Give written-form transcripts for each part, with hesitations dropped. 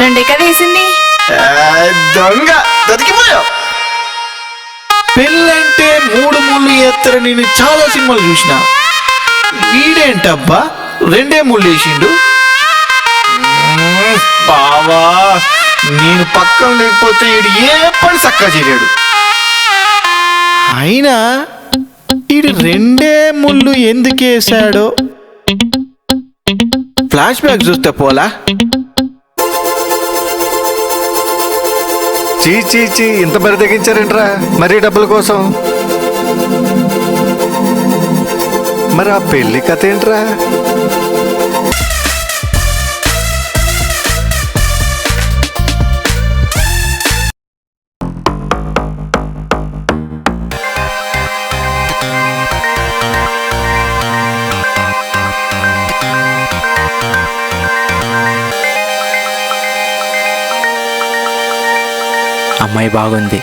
రెండే కదా వేసింది. దొంగ దొరికిపోయావు. పెళ్ళంటే మూడు ముళ్ళు ఎత్తర. నేను చాలా సినిమాలు చూసిన. వీడేంటబ్బా రెండే ముళ్ళు వేసిండు. బావా నేను పక్కన లేకపోతే వీడు ఏ పని చక్కగా చేయలేడు. అయినా వీడు రెండే ముళ్ళు ఎందుకు వేసాడో ఫ్లాష్ బ్యాక్ చూస్తే పోలా. చీ ఇంత మరి తెగించారేంట్రా మరీ డబ్బుల కోసం? మరి ఆ పెళ్లి కథ ఏంట్రా? అమ్మాయి బాగుంది,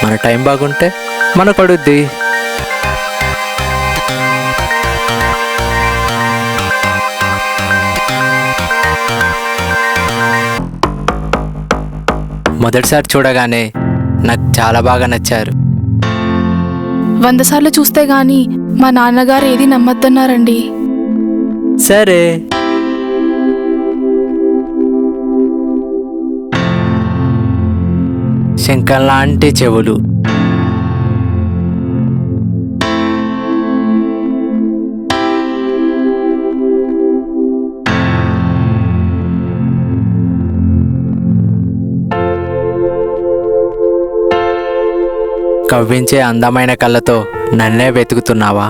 మన టైం బాగుంటే మన పడుద్ది. మొదటిసారి చూడగానే నాకు చాలా బాగా నచ్చారు. 100 సార్లు చూస్తే గాని మా నాన్నగారు ఏది నమ్మద్దన్నారండి. సరే, శంకర్ లాంటి చెవులు, కవ్వించే అందమైన కళ్ళతో నన్నే వెతుకుతున్నావా?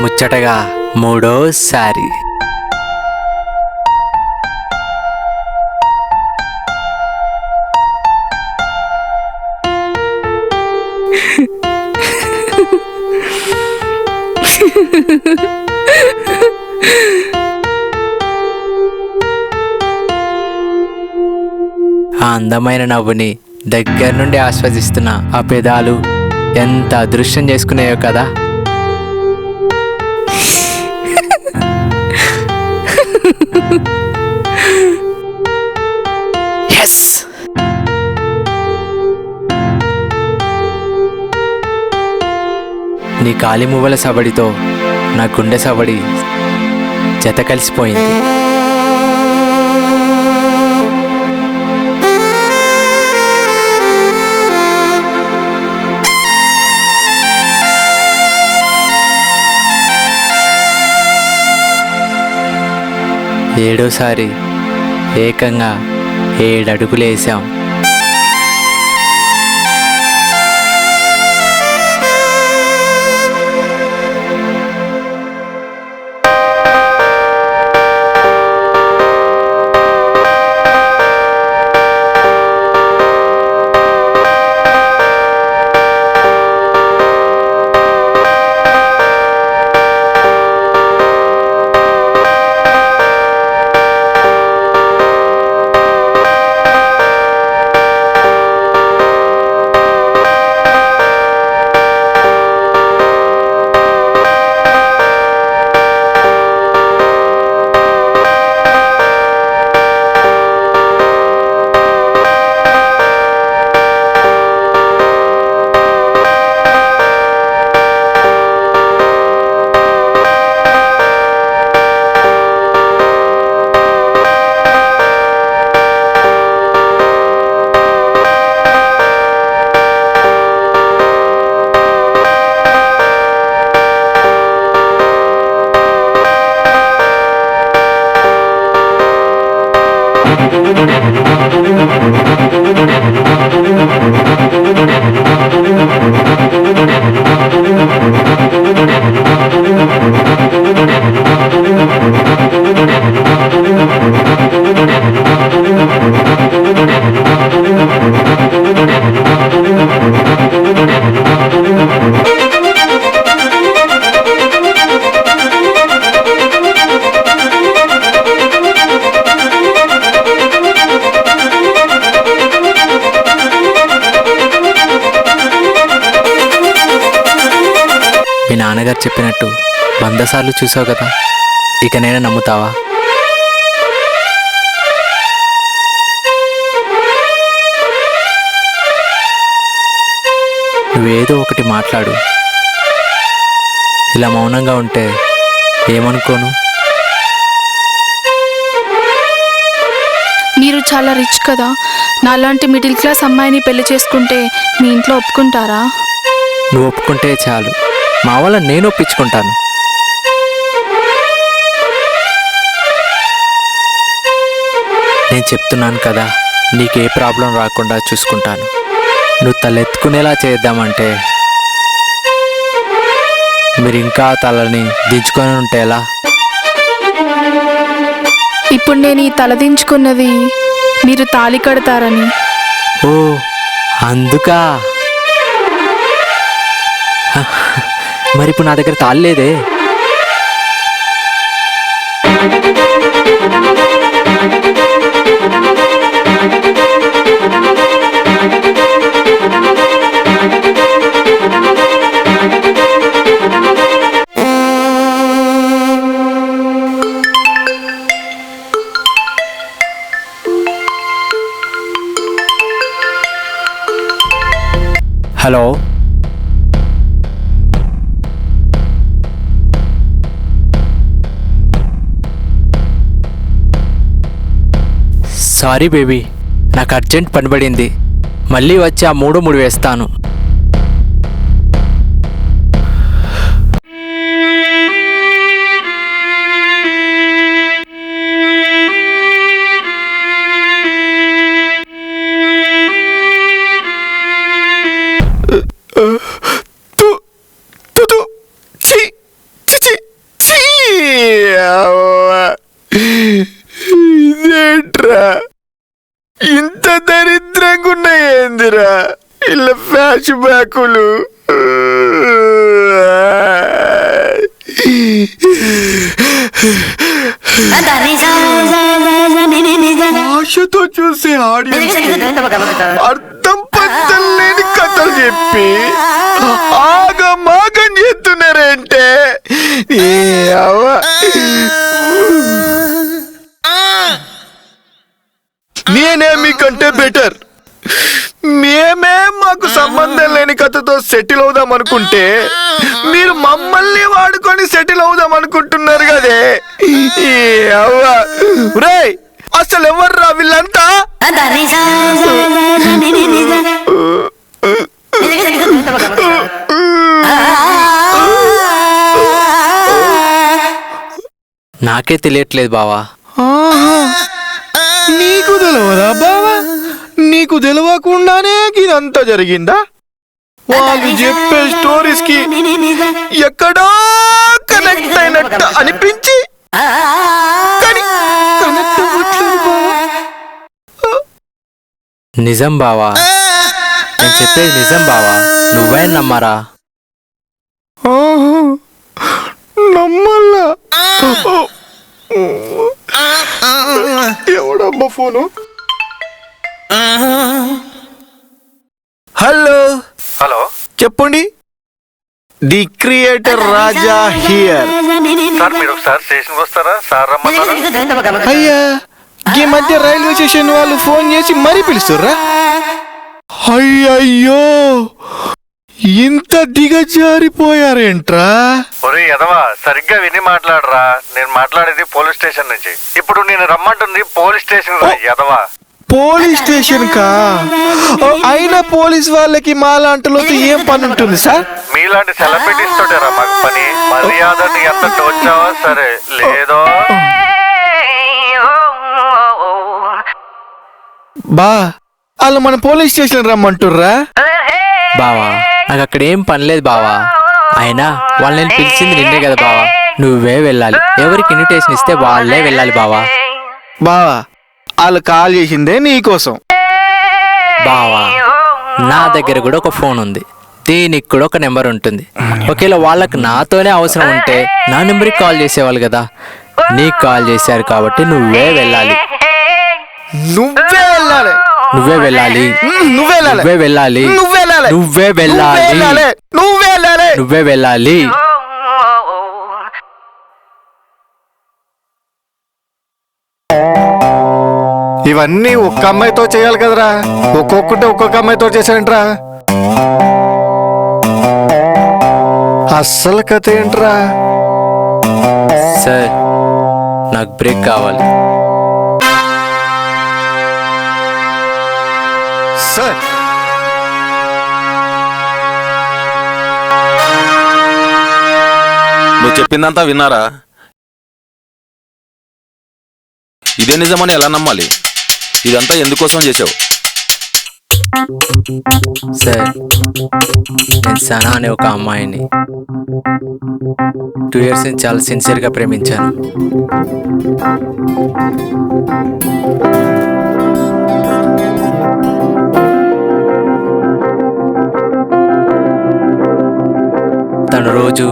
ముచ్చటగా మూడోసారి. ఆ అందమైన నవ్వుని దగ్గర నుండి ఆస్వాదిస్తున్న ఆ పెదాలు ఎంత అదృష్టం చేసుకున్నాయో కదా. ఎస్, నీ కాలి మువ్వల సవడితో నా గుండె సవడి జత కలిసిపోయింది. ఏడోసారి ఏకంగా 7 అడుగులు వేసాం. మీ నాన్నగారు చెప్పినట్టు 100 సార్లు చూసావు కదా, ఇక నేను నమ్ముతావా? నువ్వేదో ఒకటి మాట్లాడు. ఇలా మౌనంగా ఉంటే ఏమనుకోను? మీరు చాలా రిచ్ కదా, నాలాంటి మిడిల్ క్లాస్ అమ్మాయిని పెళ్లి చేసుకుంటే మీ ఇంట్లో ఒప్పుకుంటారా? నువ్వు ఒప్పుకుంటే చాలు, మా వాళ్ళ నేను ఒప్పించుకుంటాను. నేను చెప్తున్నాను కదా, నీకే ప్రాబ్లం రాకుండా చూసుకుంటాను. నువ్వు తలెత్తుకునేలా చేద్దామంటే మీరు ఇంకా తలని దించుకొని ఉంటే ఎలా? ఇప్పుడు నేను ఈ తలదించుకున్నది మీరు తాళి కడతారని. ఓ అందుకా? మరి ఇప్పుడు నా దగ్గర తాళి లేదే. హలో, సారీ బేబీ, నాకు అర్జెంట్ పని పడింది. మళ్ళీ వచ్చి ఆ 3 వేస్తాను. ఇదేంట్రా ఇంత దరిద్రంగా ఉన్నాయేందిరా ఇలా ఫ్లాష్ బ్యాకులు? ఆశతో చూసే ఆడియన్స్ అర్థం పద్ధం లేని కథలు చెప్పి ఆగమాగం చేస్తున్నారంటే నేనే మీకంటే బెటర్. మేమే మాకు సంబంధం లేని కథతో సెటిల్ అవుదాం అనుకుంటే మీరు మమ్మల్ని వాడుకొని సెటిల్ అవుదాం అనుకుంటున్నారు కదే. రేయ్, అసలు ఎవర్రా వీళ్ళంతా? నాకే తెలియట్లేదు బావా. నీకు తెలియదా బావా? నీకు తెలియకుండానే ఇదంతా జరిగిందా? వాళ్ళు చెప్పే స్టోరీస్ కి ఎక్కడో కనెక్ట్ అయినట్టు అనిపించి కానీ కనెక్ట్ అవ్వట్లేదు బావా. నిజం బావా, నేను చెప్పేది నిజం బావా, నువ్వే నమ్మరా? నమ్మల్లా? ఎవడమ్మా ఫోను? హలో హలో, చెప్పండి. The creator Raja here. Sir మీరు ఒకసారి స్టేషన్కి వస్తారా? సార్ రమ్మన్నారా? అయ్యా, ఈ మధ్య రైల్వే స్టేషన్ వాళ్ళు ఫోన్ చేసి మరీ పిలుస్తుర్రా? అయ్యయ్యో, ఇంత దిగజారిపోయారేంట్రా? ఒరే ఎదవా, సరిగ్గా విని మాట్లాడరా. నేను మాట్లాడేది పోలీస్ స్టేషన్ నుంచి. ఇప్పుడు నేను రమ్మంటుంది పోలీస్ స్టేషన్ రా ఎదవా. పోలీస్ స్టేషన్ కా? అయినా పోలీస్ వాళ్ళకి మాలాంటిలోకి ఏం పని ఉంటుంది సార్? మీలాంటి సెలబ్రిటీస్ తోటేరా మాకు పని. మర్యాదని ఎంత వచ్చావా సరే, లేదో బా వాళ్ళు మన పోలీస్ స్టేషన్ రమ్మంటుర్రా? బావా, నాకు అక్కడ ఏం పనిలేదు బావా. అయినా వాళ్ళు నేను పిలిచింది నిన్నే కదా బావా, నువ్వే వెళ్ళాలి. ఎవరికి ఇన్విటేషన్ ఇస్తే వాళ్ళే వెళ్ళాలి బావా. బావా, వాళ్ళు కాల్ చేసిందే నీకోసం. బావా, నా దగ్గర కూడా ఒక ఫోన్ ఉంది, దీనికి కూడా ఒక నెంబర్ ఉంటుంది. ఒకవేళ వాళ్ళకి నాతోనే అవసరం ఉంటే నా నెంబర్కి కాల్ చేసేవాళ్ళు కదా. నీకు కాల్ చేశారు కాబట్టి నువ్వే వెళ్ళాలి. నువ్వే వెళ్ళాలి. నువ్వే వెళ్ళాలి. నువ్వే వెళ్ళాలి. నువ్వే వెళ్ళాలి. నువ్వే వెళ్ళాలి. నువ్వే వెళ్ళాలి. నువ్వే వెళ్ళాలి. నువ్వే వెళ్ళాలి. ఇవన్నీ ఒక్క అమ్మాయితో చేయాలి కదరా, ఒక్కొక్క అమ్మాయితో చేసావేంట్రా? అస్సలు కథ ఏంట్రా? సార్, నాకు బ్రేక్ కావాలి. సార్, నువ్వు చెప్పిందంతా విన్నారా? ఇదే నిజమని ఎలా నమ్మాలి? ఇదంతా ఎందుకోసం చేసావు? సార్, నేను సనా అనే ఒక అమ్మాయిని 2 years నుంచి చాలా సిన్సియర్గా ప్రేమించాను. తను రోజు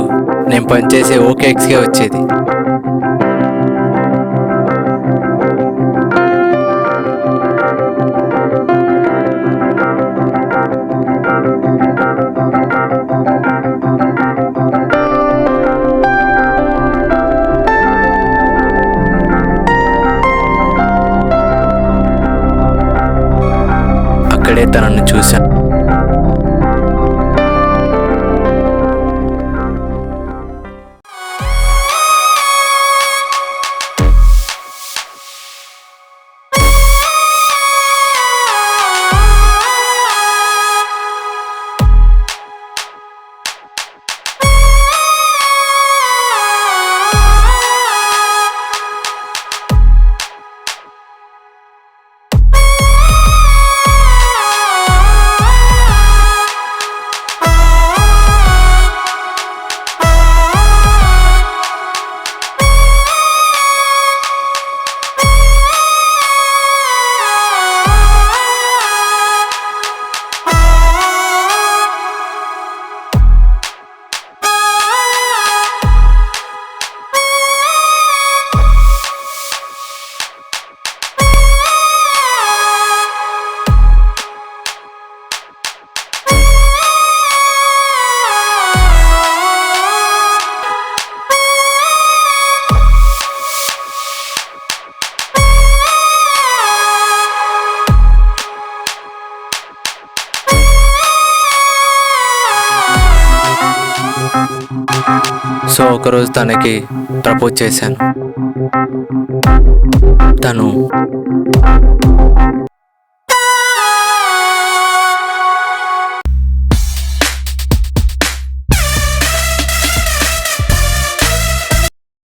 నేను పనిచేసే ఓకేఎక్స్కే వచ్చేది. అక్కడే తనను చూశాను. సో ఒకరోజు తనకి ప్రపోజ్ చేశాను. తను